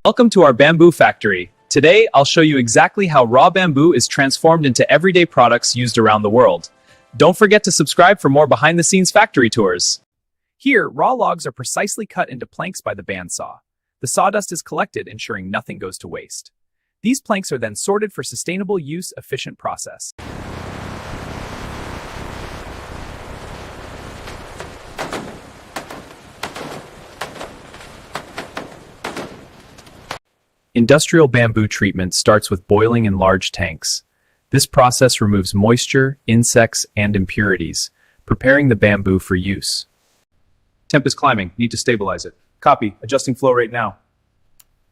Welcome to our bamboo factory. Today, I'll show you exactly how raw bamboo is transformed into everyday products used around the world. Don't forget to subscribe for more behind-the-scenes factory tours. Here, raw logs are precisely cut into planks by the bandsaw. The sawdust is collected, ensuring nothing goes to waste. These planks are then sorted for sustainable use, efficient process. Industrial bamboo treatment starts with boiling in large tanks. This process removes moisture, insects, and impurities, preparing the bamboo for use. Temp is climbing. Need to stabilize it. Copy. Adjusting flow rate now.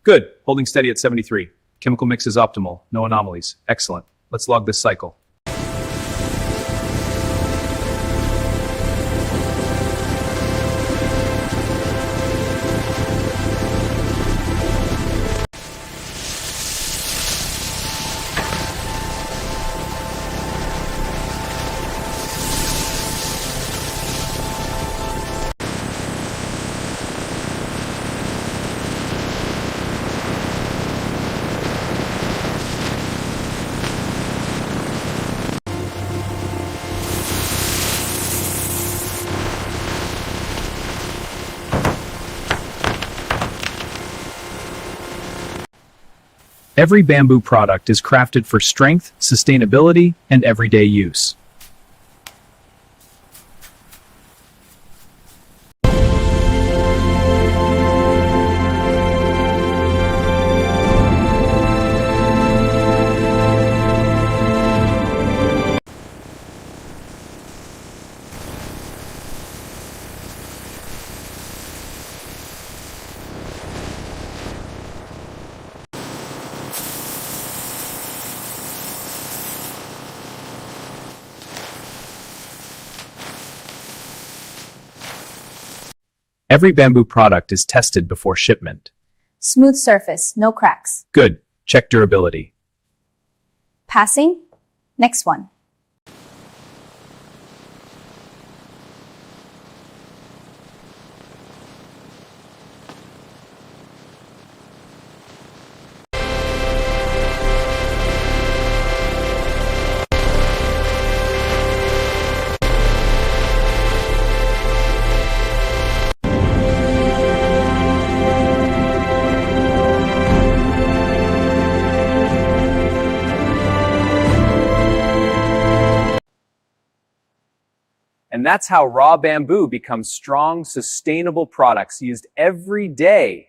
Good. Holding steady at 73. Chemical mix is optimal. No anomalies. Excellent. Let's log this cycle. Every bamboo product is crafted for strength, sustainability, and everyday use. Every bamboo product is tested before shipment. Smooth surface, no cracks. Good. Check durability. Passing. Next one. And that's how raw bamboo becomes strong, sustainable products used every day